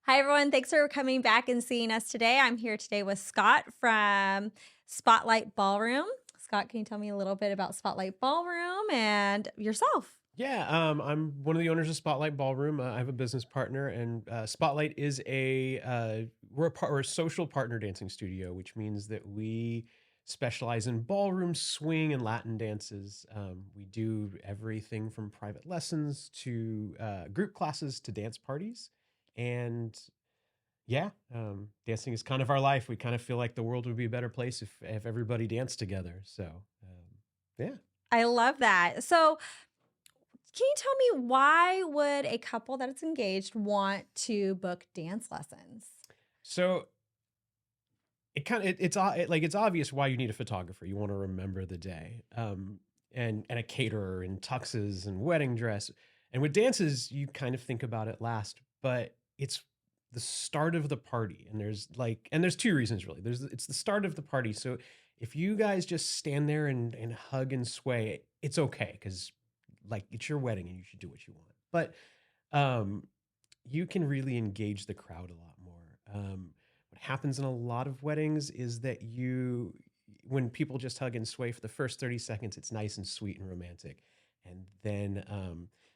Hi, everyone. Thanks for coming back and seeing us today. I'm here today with Scott from Spotlight Ballroom. Scott, can you tell me a little bit about Spotlight Ballroom and yourself? Yeah, I'm one of the owners of Spotlight Ballroom. I have a business partner, and Spotlight is we're a social partner dancing studio, which means that we specialize in ballroom, swing, and Latin dances. We do everything from private lessons to group classes to dance parties, and yeah, dancing is kind of our life. We kind of feel like the world would be a better place if everybody danced together. So, yeah. I love that. So, can you tell me why would a couple that is engaged want to book dance lessons? So it kind of it's obvious why you need a photographer. You want to remember the day, and a caterer and tuxes and wedding dress. And with dances, you kind of think about it last, but it's the start of the party. And there's two reasons really. It's the start of the party. So if you guys just stand there and hug and sway, it's okay because like it's your wedding and you should do what you want. But you can really engage the crowd a lot more. What happens in a lot of weddings is that when people just hug and sway for the first 30 seconds, it's nice and sweet and romantic. And then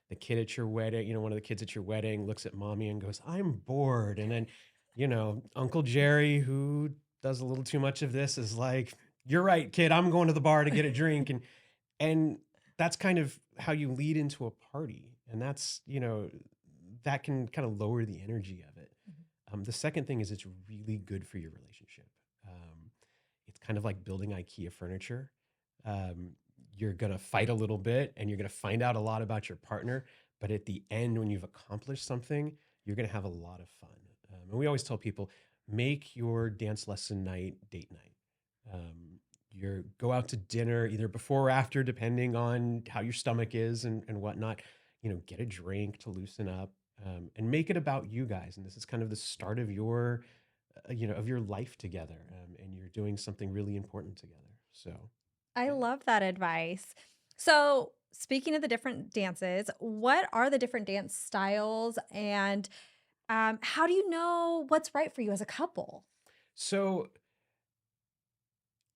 the kid at your wedding, one of the kids at your wedding looks at mommy and goes, I'm bored. And then, Uncle Jerry, who does a little too much of this, is like, you're right, kid, I'm going to the bar to get a drink. And that's kind of how you lead into a party. And that can kind of lower the energy of it. The second thing is it's really good for your relationship. It's kind of like building IKEA furniture. Um, you're going to fight a little bit and you're going to find out a lot about your partner. But at the end, when you've accomplished something, you're going to have a lot of fun. And we always tell people, make your dance lesson night date night. Go out to dinner either before or after, depending on how your stomach is and whatnot. Get a drink to loosen up, and make it about you guys. And this is kind of the start of your life together, and you're doing something really important together. So, I yeah. love that advice. So, speaking of the different dances, what are the different dance styles and how do you know what's right for you as a couple? So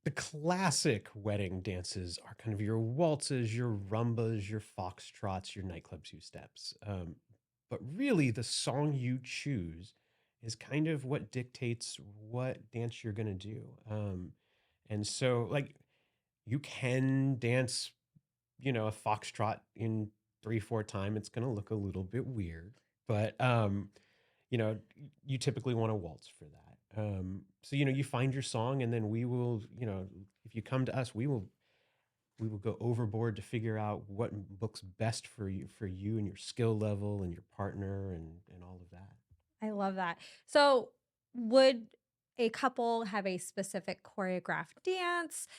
the classic wedding dances are kind of your waltzes, your rumbas, your foxtrots, your nightclub two steps. But really, the song you choose is kind of what dictates what dance you're going to do. And so, like, you can dance, a foxtrot in 3, 4 time. It's going to look a little bit weird, but you know, you typically want to waltz for that. So you find your song, and then we will, if you come to us, we will go overboard to figure out what looks best for you and your skill level and your partner and all of that. I love that. So, would a couple have a specific choreographed dance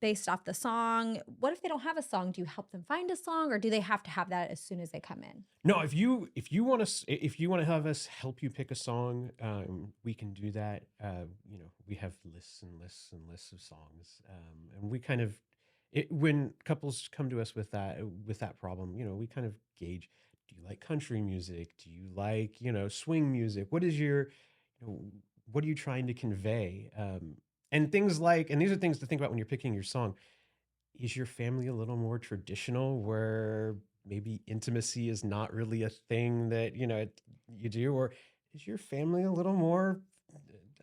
based off the song? What if they don't have a song? Do you help them find a song, or do they have to have that as soon as they come in? No, if you want to have us help you pick a song, we can do that. We have lists and lists and lists of songs, and we kind of when couples come to us with that problem, we kind of gauge. Do you like country music? Do you like swing music? You know, what are you trying to convey? And these are things to think about when you're picking your song. Is your family a little more traditional where maybe intimacy is not really a thing that you do, or is your family a little more,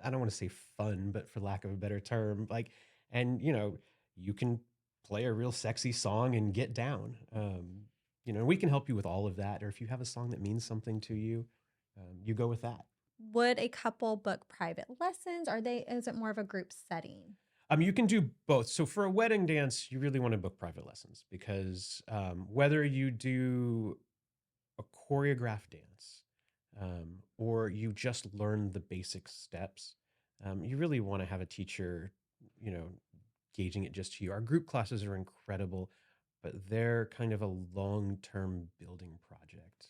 I don't want to say fun, but for lack of a better term, like, and you can play a real sexy song and get down. We can help you with all of that, or if you have a song that means something to you, you go with that. Would a couple book private lessons? Is it more of a group setting? You can do both. So for a wedding dance, you really want to book private lessons because whether you do a choreographed dance, or you just learn the basic steps, you really want to have a teacher, you know, gauging it just to you. Our group classes are incredible, but they're kind of a long-term building project,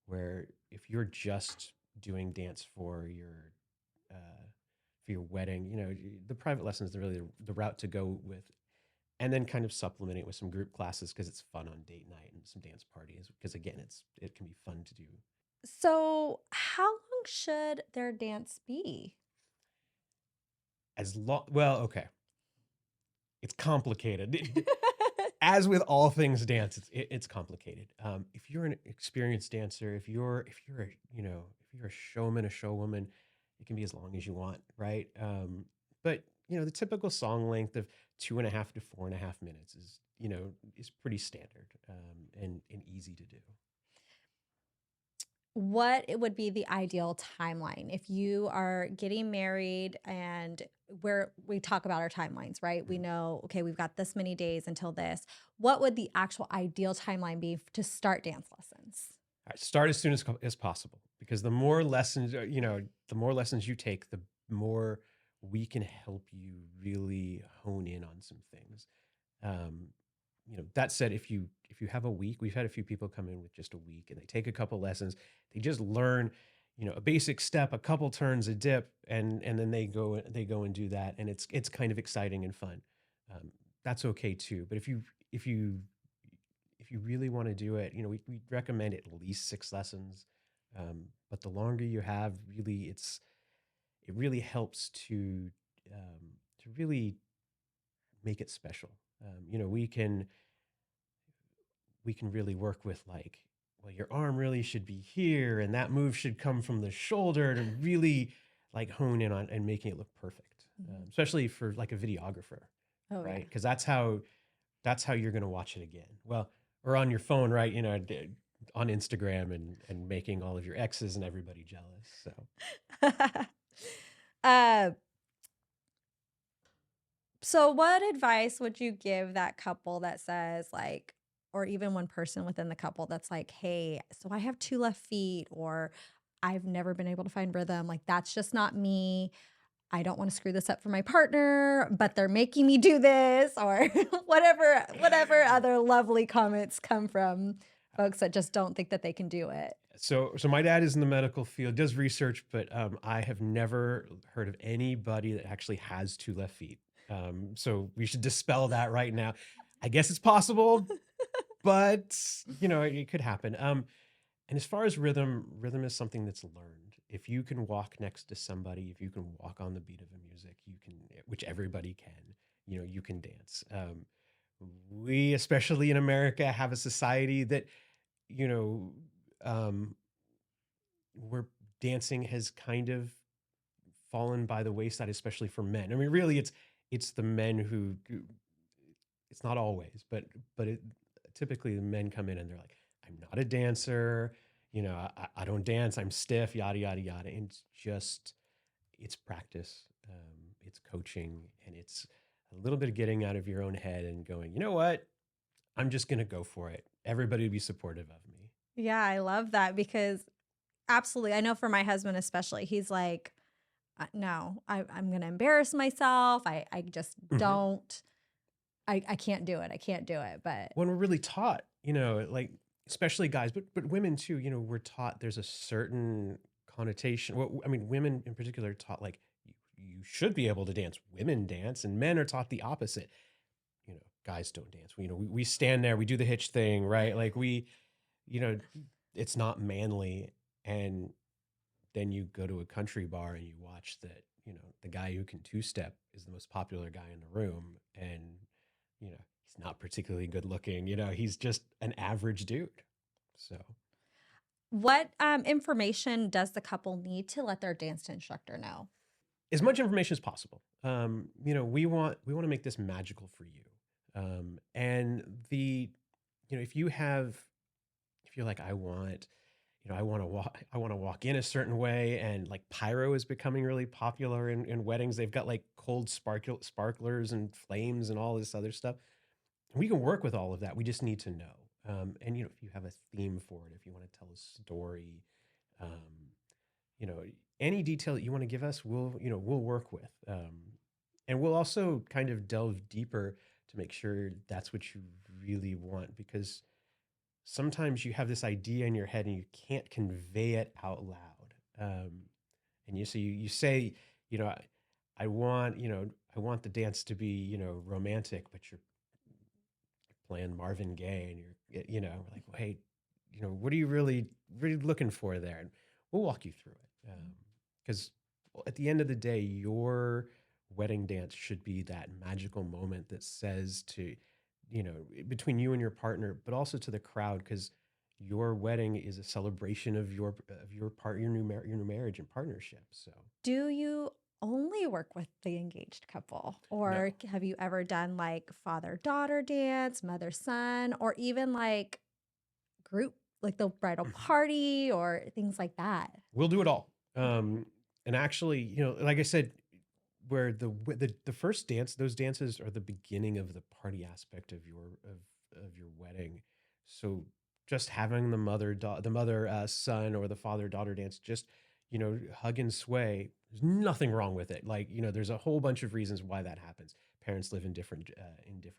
where if you're just doing dance for your wedding, the private lessons are really the route to go with, and then kind of supplement it with some group classes because it's fun on date night and some dance parties. Because again, it can be fun to do So, how long should their dance be? As long well, okay, it's complicated. As with all things dance, it's complicated. If you're an experienced dancer, if you're a if you're a showman, a showwoman, it can be as long as you want, right? But the typical song length of 2.5 to 4.5 minutes is pretty standard, and easy to do. What it would be the ideal timeline if you are getting married and where we talk about our timelines, right? We Mhm. know, okay, we've got this many days until this. What would the actual ideal timeline be to start dance lessons? All right, start as soon as possible because the more lessons you take, the more we can help you really hone in on some things. Um, that said, if you have a week, we've had a few people come in with just a week and they take a couple lessons, they just learn, a basic step, a couple turns, a dip, and then they go and do that, and it's kind of exciting and fun. That's okay too. But if you really want to do it, we recommend at least 6 lessons. But the longer you have, it really helps to really make it special. We can really work with, like, well, your arm really should be here and that move should come from the shoulder to really like hone in on and making it look perfect, Mhm. especially for like a videographer, Oh, yeah. right? Because that's how you're going to watch it again. Well, or on your phone, right? On Instagram and making all of your exes and everybody jealous. So uh, so, what advice would you give that couple that says, like, or even one person within the couple that's like, hey, so I have two left feet, or I've never been able to find rhythm. Like, that's just not me. I don't want to screw this up for my partner, but they're making me do this, or whatever other lovely comments come from folks that just don't think that they can do it. so my dad is in the medical field, does research, but I have never heard of anybody that actually has 2 left feet. So we should dispel that right now. I guess it's possible, but it could happen. And as far as rhythm is something that's learned. If you can walk next to somebody, if you can walk on the beat of a music, which everybody can, you can dance. We, especially in America, have a society that, you know, um, where dancing has kind of fallen by the wayside, especially for men. I mean, really, it's the men who it's not always, but typically the men come in and they're like, I'm not a dancer, I don't dance, I'm stiff, yada yada yada. And it's practice, it's coaching, and it's a little bit of getting out of your own head and going, you know what, I'm just gonna go for it. Everybody would be supportive of me. Yeah, I love that because absolutely. I know for my husband, especially, he's like, no, I'm going to embarrass myself. I just Mhm. don't, I can't do it. I can't do it. But When we're really taught, like, especially guys, but women too, we're taught there's a certain connotation. Well, I mean, women in particular are taught like you should be able to dance. Women dance, and men are taught the opposite. Guys don't dance. We stand there, we do the hitch thing, right? Like you know, it's not manly. And then you go to a country bar and you watch that, the guy who can two step is the most popular guy in the room. And, he's not particularly good looking. He's just an average dude. So, what information does the couple need to let their dance instructor know? as much information as possible. We want to make this magical for you. And if you're like, I want to walk in a certain way, and like pyro is becoming really popular in weddings. They've got like cold sparklers and flames and all this other stuff. We can work with all of that. We just need to know. And if you have a theme for it, if you want to tell a story, um, you know, any detail that you want to give us, we'll work with. And we'll also kind of delve deeper to make sure that's what you really want, because sometimes you have this idea in your head and you can't convey it out loud. And you say, you know, I want the dance to be, romantic, but you're playing Marvin Gaye and you're like, well, hey, what are you really looking for there? And we'll walk you through it. Because at the end of the day, your wedding dance should be that magical moment that says to, between you and your partner, but also to the crowd, because your wedding is a celebration of your new marriage and partnership. So Do you only work with the engaged couple, no. or have you ever done like father-daughter dance, mother-son, or even like group, like the bridal party or things like that? We'll do it all. And actually, like I said, where the first dance, those dances are the beginning of the party aspect of your wedding. So just having the mother son or the father daughter dance, just hug and sway. There's nothing wrong with it. Like there's a whole bunch of reasons why that happens. Parents live in different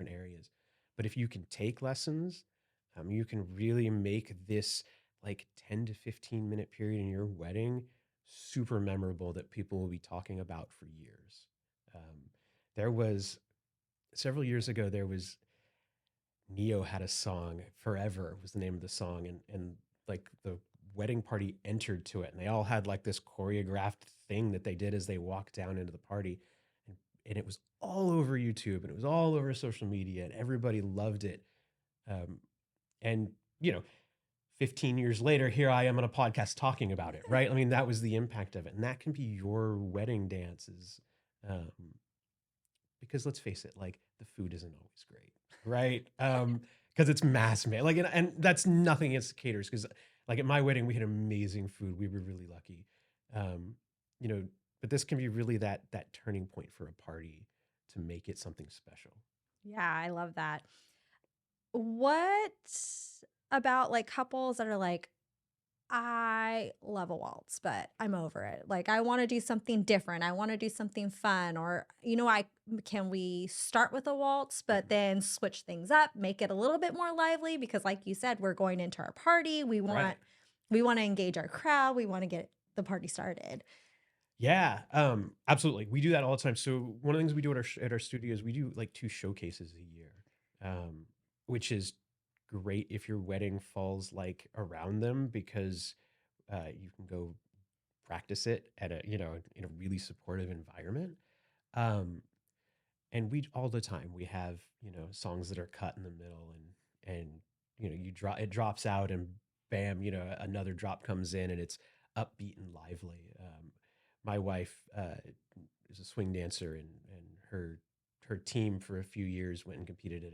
areas, but if you can take lessons, you can really make this like 10 to 15-minute period in your wedding super memorable that people will be talking about for years. There was several years ago, there was Neo had a song, Forever was the name of the song, and like the wedding party entered to it, and they all had like this choreographed thing that they did as they walked down into the party. And it was all over YouTube and it was all over social media and everybody loved it. Um, and you know 15 years later, here I am on a podcast talking about it, right? I mean, that was the impact of it. And that can be your wedding dances. Um, because let's face it, like the food isn't always great, right? Because it's mass made. Like, and that's nothing against the caterers, because like at my wedding, we had amazing food. We were really lucky. Um, you know, but this can be really that turning point for a party to make it something special. Yeah, I love that. What about like couples that are like, I love a waltz, but I'm over it. Like, I want to do something different. I want to do something fun. Or, can we start with a waltz, but then switch things up, make it a little bit more lively? Because, like you said, we're going into our party. Right. We want to engage our crowd. We want to get the party started. Yeah, absolutely. We do that all the time. So one of the things we do at our studios, we do like 2 showcases a year, um, which is great if your wedding falls like around them, because you can go practice it at in a really supportive environment. Um, and we all the time we have songs that are cut in the middle, and it drops out, and bam, another drop comes in, and it's upbeat and lively. My wife is a swing dancer, and her team for a few years went and competed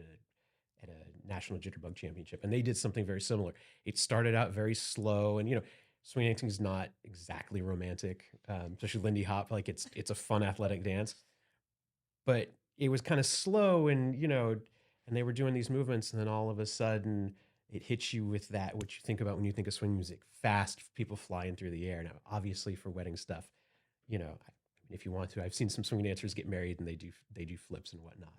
at a national jitterbug championship, and they did something very similar. It started out very slow, and swing dancing is not exactly romantic, especially Lindy Hop. Like it's a fun athletic dance, but it was kind of slow, and they were doing these movements, and then all of a sudden it hits you with that what you think about when you think of swing music: fast, people flying through the air. Now obviously for wedding stuff, if you want to, I've seen some swing dancers get married and they do flips and whatnot.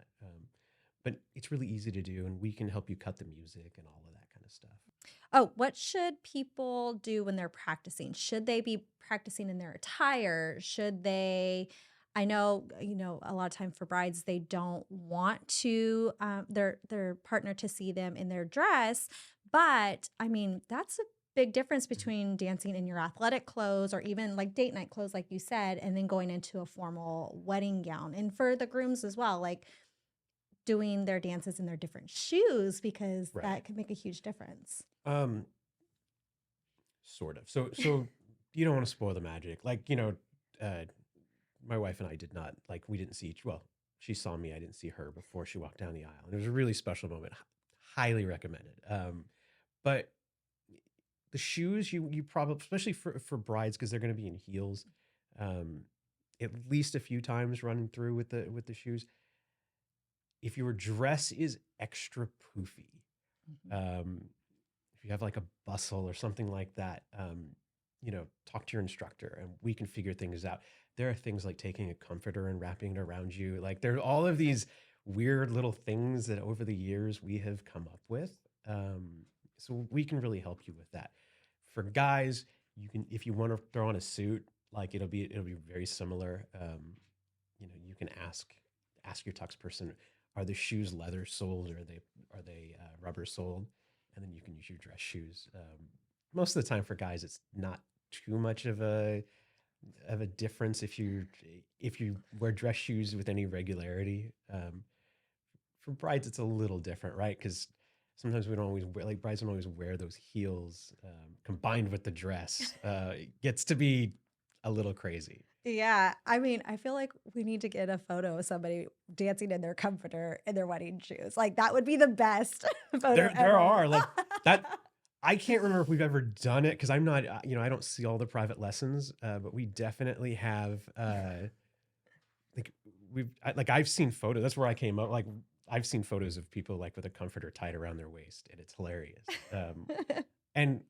But it's really easy to do, and we can help you cut the music and all of that kind of stuff. Oh, what should people do when they're practicing? Should they be practicing in their attire? Should they? I know, a lot of time for brides, they don't want to their partner to see them in their dress, but I mean, that's a big difference Mhm. between dancing in your athletic clothes or even like date night clothes, like you said, and then going into a formal wedding gown. And for the grooms as well, like doing their dances in their different shoes, because Right. that could make a huge difference. Um, sort of. So you don't want to spoil the magic. Like, uh, my wife and I did not, like, we didn't see each, well, she saw me, I didn't see her before she walked down the aisle. And it was a really special moment. Highly recommended. But the shoes, you probably, especially for brides, because they're going to be in heels, um, at least a few times running through with the shoes. If your dress is extra poofy, Mhm. um, if you have like a bustle or something like that, talk to your instructor and we can figure things out. There are things like taking a comforter and wrapping it around you. Like there are all of these weird little things that over the years we have come up with. So we can really help you with that. For guys, you can, if you want to throw on a suit, like it'll be very similar. You can ask your tux person, are the shoes leather soled, or are they rubber soled? and then you can use your dress shoes. Most of the time for guys, it's not too much of a difference if you wear dress shoes with any regularity. For brides, it's a little different, right? Because sometimes we don't always wear, like brides don't always wear those heels combined with the dress. It gets to be a little crazy. Yeah, I mean, I feel like we need to get a photo of somebody dancing in their comforter in their wedding shoes. Like that would be the best photo There ever. are like that. I can't remember if we've ever done it because I'm not, I don't see all the private lessons, but we definitely have. Like like I've seen photos. That's where I came up. Like I've seen photos of people like with a comforter tied around their waist, and it's hilarious. And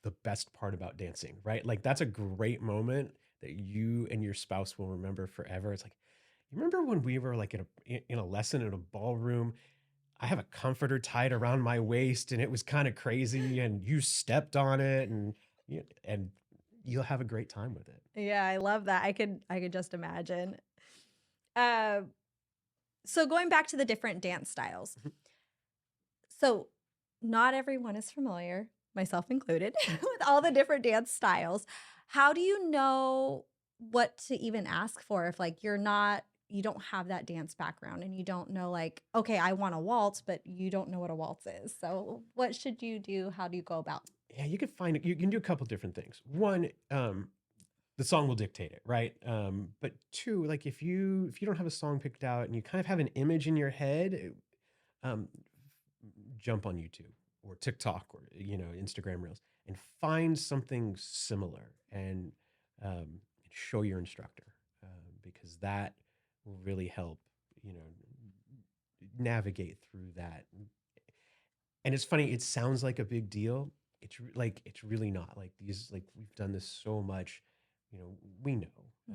the best part about dancing, right? Like that's a great moment that you and your spouse will remember forever. It's like, you remember when we were like in a lesson in a ballroom? I have a comforter tied around my waist, and it was kind of crazy, and you stepped on it, and you'll have a great time with it. Yeah, I love that. I could just imagine. Uh, so going back to the different dance styles. Mhm. So not everyone is familiar, myself included, with all the different dance styles. How do you know what to even ask for if like you don't have that dance background and you don't know like, okay, I want a waltz, but you don't know what a waltz is. So what should you do? How do you go about? Yeah, you can find it. You can do a couple different things. One, the song will dictate it, right? But two, like if you don't have a song picked out and you kind of have an image in your head, um, jump on YouTube or TikTok or Instagram Reels and find something similar and show your instructor because that will really help you know navigate through that. And it's funny, it sounds like a big deal. It's really not. Like these, like we've done this so much, we know.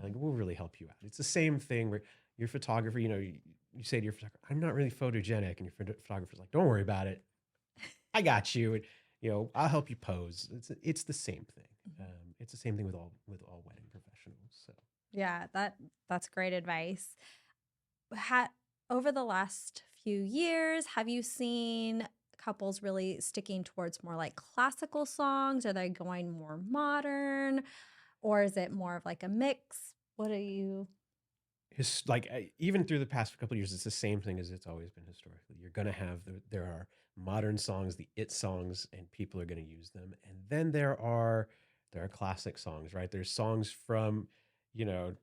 Like Mhm. we'll really help you out. It's the same thing where your photographer, you say to your photographer, "I'm not really photogenic," and your photographer's like, "Don't worry about it. I got you. And, I'll help you pose." It's the same thing. Mhm. It's the same thing with all wedding professionals. So Yeah, that's great advice. Ha Over the last few years, have you seen couples really sticking towards more like classical songs? Are they going more modern? Or is it more of like a mix? What do you even through the past couple of years, it's the same thing as it's always been historically. You're gonna have there are modern songs, the it songs, and people are gonna use them. And then there are classic songs, right? There's songs from, you know,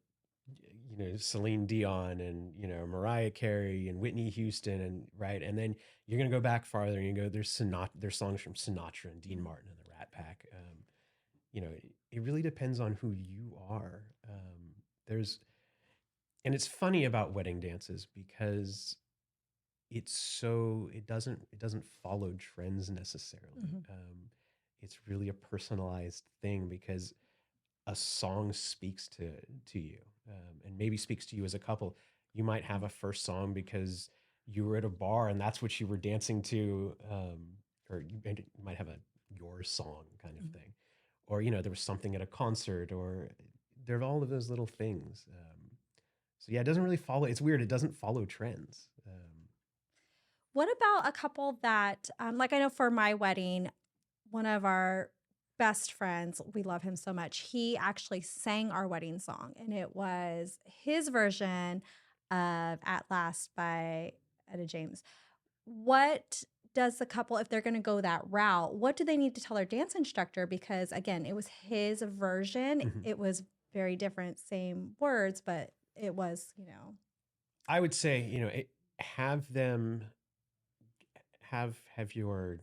Celine Dion and Mariah Carey and Whitney Houston and right. And then you're gonna go back farther and you go there's songs from Sinatra and Dean Martin and the Rat Pack. It really depends on who you are. There's and it's funny about wedding dances because it doesn't follow trends necessarily. Mhm. It's really a personalized thing because a song speaks to you, and maybe speaks to you as a couple. You might have a first song because you were at a bar and that's what you were dancing to, or you might have a your song kind of Mhm. thing, or there was something at a concert, or there are all of those little things. So yeah, it doesn't really follow. It's weird. It doesn't follow trends. What about a couple that, like I know for my wedding, one of our best friends, we love him so much. He actually sang our wedding song, and it was his version of At Last by Etta James. What does the couple, if they're going to go that route, what do they need to tell their dance instructor? Because again, it was his version. Mhm. It was very different, same words, but it was. I would say, have them have your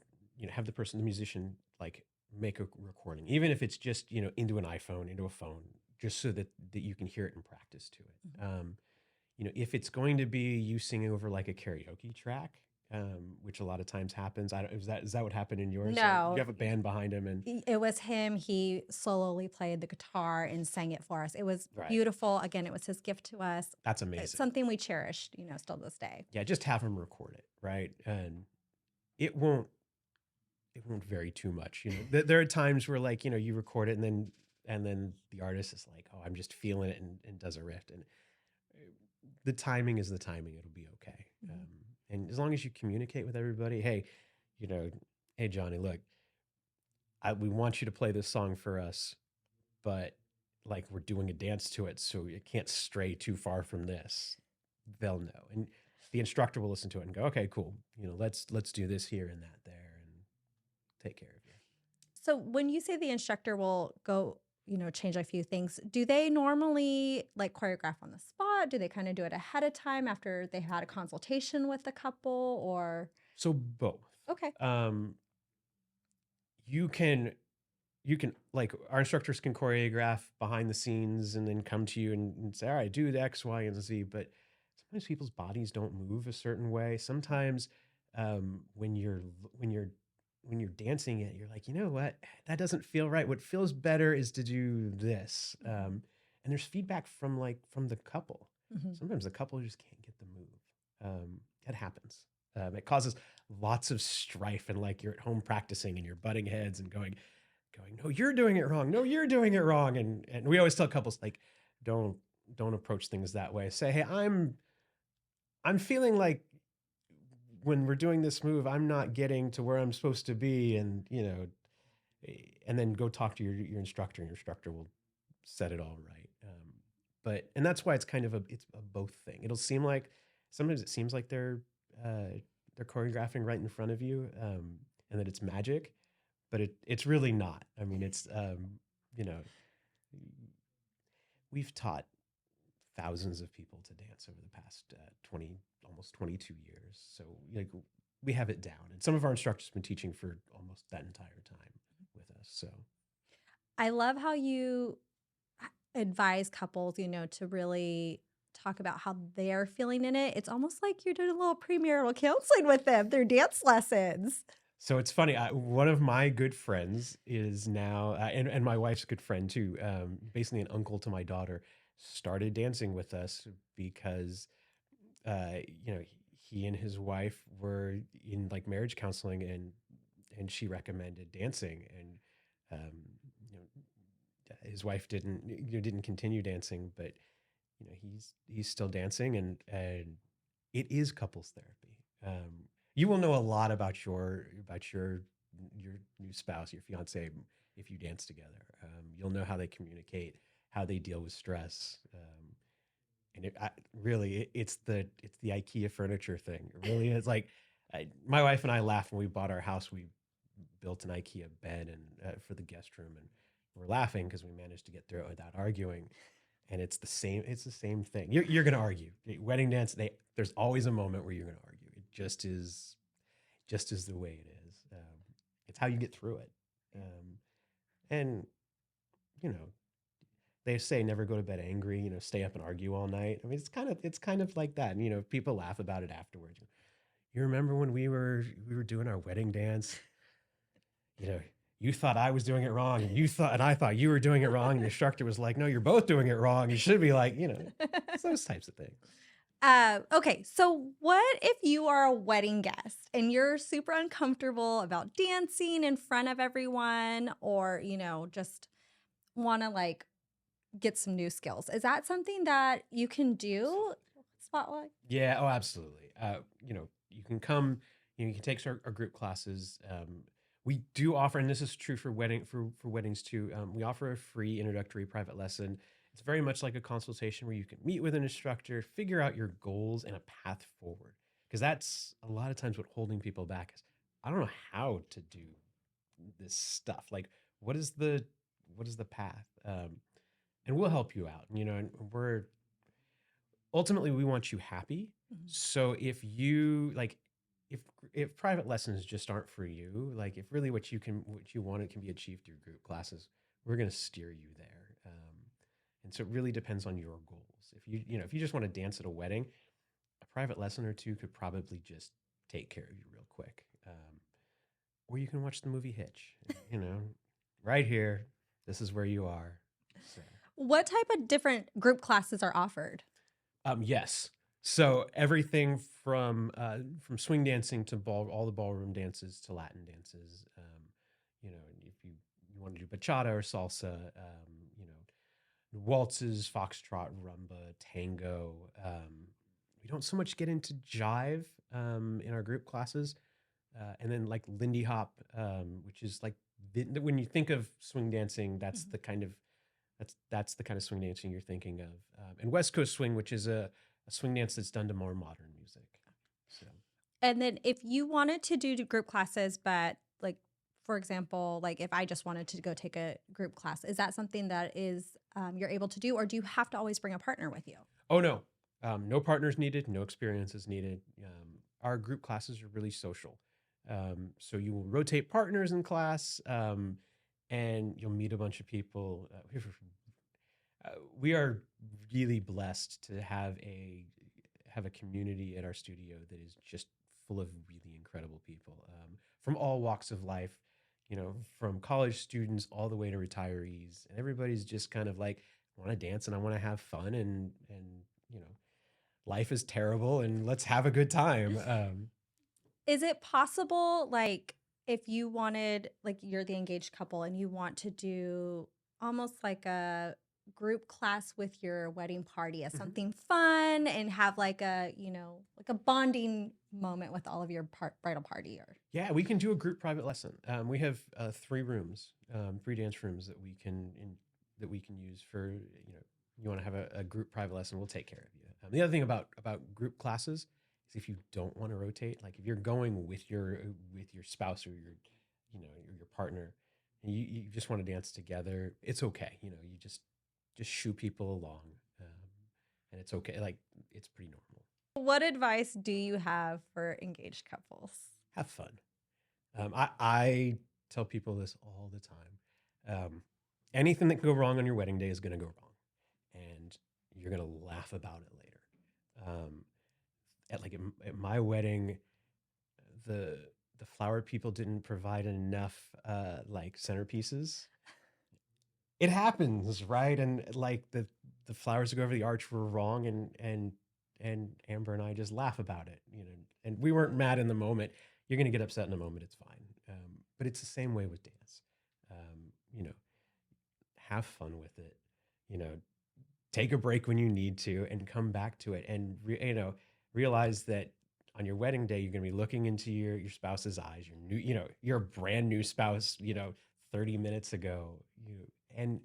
have the person, the musician, like make a recording, even if it's just into an iPhone, into a phone, just so that you can hear it and practice to Mhm. it. If it's going to be you singing over like a karaoke track, which a lot of times happens. I don't is that what happened in yours? You No, have a band behind him, and it was him. He solely played the guitar and sang it for us. It was right, beautiful. Again, it was his gift to us. that's It's amazing. something we cherished, still to this day. Yeah, just have him record it, right? And it won't it won't vary too much. There are times where like you record it and then the artist is like, "Oh, I'm just feeling it," and does a riff. And the timing is the timing. It'll be okay. Mhm. And as long as you communicate with everybody, hey, you know, hey, Johnny, look, we want you to play this song for us, but like we're doing a dance to it, so it can't stray too far from this. They'll know, and the instructor will listen to it and go, okay, cool. Let's do this here and that there, and take care of you. So when you say the instructor will go, change a few things, do they normally like choreograph on the spot? Do they kind of do it ahead of time after they've had a consultation with the couple or So both. okay. Um, you can you can like our instructors can choreograph behind the scenes and then come to you and say, all right, do the X, Y, and Z. But sometimes people's bodies don't move a certain way. Sometimes when you're dancing it, you're like, you know what, that doesn't feel right. What feels better is to do this. And there's feedback from the couple. Mhm. Sometimes the couple just can't get the move. That happens. It causes lots of strife, and like you're at home practicing and you're butting heads and going, no, you're doing it wrong. No, you're doing it wrong. And we always tell couples like, don't approach things that way. Say, hey, I'm feeling like when we're doing this move, I'm not getting to where I'm supposed to be, and and then go talk to your instructor, and your instructor will set it all right. And that's why it's kind of it's a both thing. It'll seem like sometimes it seems like they're choreographing right in front of you, and that it's magic, but it's really not. I mean, it's you know, we've taught thousands of people to dance over the past 20, almost 22 years. So like we have it down, and some of our instructors have been teaching for almost that entire time with us. So I love how you advise couples, to really talk about how they're feeling in it. It's almost like you're doing a little premarital counseling with them through dance lessons. So it's funny. One of my good friends is now, and my wife's good friend too, basically an uncle to my daughter, started dancing with us because, uh, you know, he and his wife were in like marriage counseling, and she recommended dancing, and um, you know, his wife didn't continue dancing, but he's still dancing, and it is couples therapy. You will know a lot about your new spouse, your fiance, if you dance together. You'll know how they communicate, how they deal with stress, and it's the IKEA furniture thing. It really is. Like my wife and I laugh when we bought our house. We built an IKEA bed and for the guest room, and we're laughing because we managed to get through it without arguing. And it's the same. It's the same thing. You're gonna argue. Wedding dance. There's always a moment where you're gonna argue. It just is the way it is. It's how you get through it. And you know, they say never go to bed angry. Stay up and argue all night. I mean, it's kind of like that. And people laugh about it afterwards. You remember when we were doing our wedding dance? You know, you thought I was doing it wrong, and I thought you were doing it wrong. And the instructor was like, no, you're both doing it wrong. You should be like, it's those types of things. Okay, so what if you are a wedding guest and you're super uncomfortable about dancing in front of everyone or, just want to like get some new skills? Is that something that you can do? Spotlight? Yeah. Oh, absolutely. You can come. You can take our group classes. We do offer, and this is true for weddings too. We offer a free introductory private lesson. It's very much like a consultation where you can meet with an instructor, figure out your goals and a path forward. Because that's a lot of times what holding people back is. I don't know how to do this stuff. Like, what is the path? And we'll help you out. And we're ultimately we want you happy. Mhm. So if you like, if private lessons just aren't for you, like if really what you want it can be achieved through group classes, we're going to steer you there. And so it really depends on your goals. If you just want to dance at a wedding, a private lesson or two could probably just take care of you real quick. Or you can watch the movie Hitch. Right here, this is where you are. So. What type of different group classes are offered? Yes. So everything from swing dancing to all the ballroom dances to Latin dances. If you want to do bachata or salsa, waltzes, foxtrot, rumba, tango. We don't so much get into jive in our group classes. and then like Lindy Hop, which is like when you think of swing dancing, Mhm. that's the kind of swing dancing you're thinking of, and West Coast swing, which is a swing dance that's done to more modern music. So And then if you wanted to do group classes, but like, for example, like if I just wanted to go take a group class, is that something that is you're able to do, or do you have to always bring a partner with you? oh no, no partners needed, no experiences needed. Our group classes are really social. So you will rotate partners in class, and you'll meet a bunch of people. We are really blessed to have a community at our studio that is just full of really incredible people, from all walks of life. You know, from college students all the way to retirees, and everybody's just kind of like, I want to dance and I want to have fun, and you know, life is terrible and let's have a good time. Is it possible, like, if you wanted, like, you're the engaged couple and you want to do almost like a group class with your wedding party as Mhm. something fun and have like like a bonding moment with all of your bridal party or Yeah, we can do a group private lesson. We have 3 rooms, 3 dance rooms that we can use for, you want to have a group private lesson. We'll take care of you. The other thing about group classes is if you don't want to rotate, like if you're going with your spouse or your partner, and you just want to dance together, it's okay. You just shoo people along, and it's okay. Like it's pretty normal. what advice do you have for engaged couples? Have fun. I tell people this all the time. Anything that can go wrong on your wedding day is going to go wrong, and you're going to laugh about it later. At my wedding, the the flower people didn't provide enough like centerpieces. It happens, right? And like the flowers that go over the arch were wrong, and Amber and I just laugh about it, and we weren't mad in the moment. You're gonna get upset in a moment, it's fine. But it's the same way with dance. Um, you know, have fun with it. You know, take a break when you need to, and come back to it, and realize that on your wedding day you're gonna be looking into your spouse's eyes, your new, your brand new spouse, 30 minutes ago, and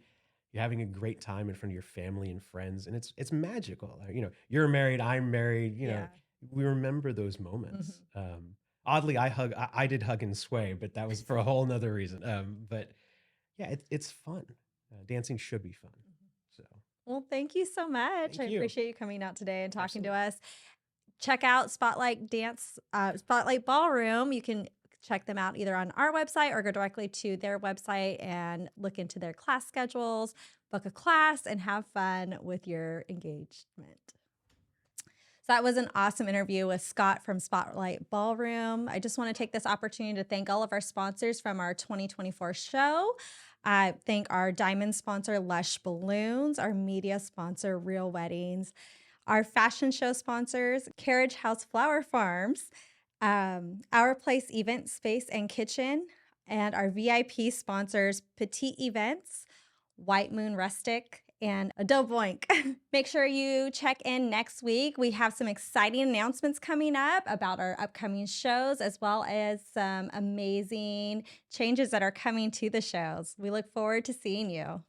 you're having a great time in front of your family and friends, and it's magical. You're married, I'm married. Yeah. We remember those moments. Mhm. Oddly, I did hug and sway, but that was for a whole nother reason. But yeah, it's fun. Dancing should be fun. So Well, thank you so much. I thank you. appreciate you coming out today and talking to Absolutely. us. Check out Spotlight Ballroom. You can check them out either on our website or go directly to their website and look into their class schedules, book a class, and have fun with your engagement. So that was an awesome interview with Scott from Spotlight Ballroom. I just want to take this opportunity to thank all of our sponsors from our 2024 show. I thank our diamond sponsor, Lush Balloons, our media sponsor, Real Weddings, our fashion show sponsors, Carriage House Flower Farms, Our Place Event Space and Kitchen, and our VIP sponsors, Petite Events, White Moon Rustic, and Adobe Boink. Make sure you check in next week. We have some exciting announcements coming up about our upcoming shows, as well as some amazing changes that are coming to the shows. We look forward to seeing you.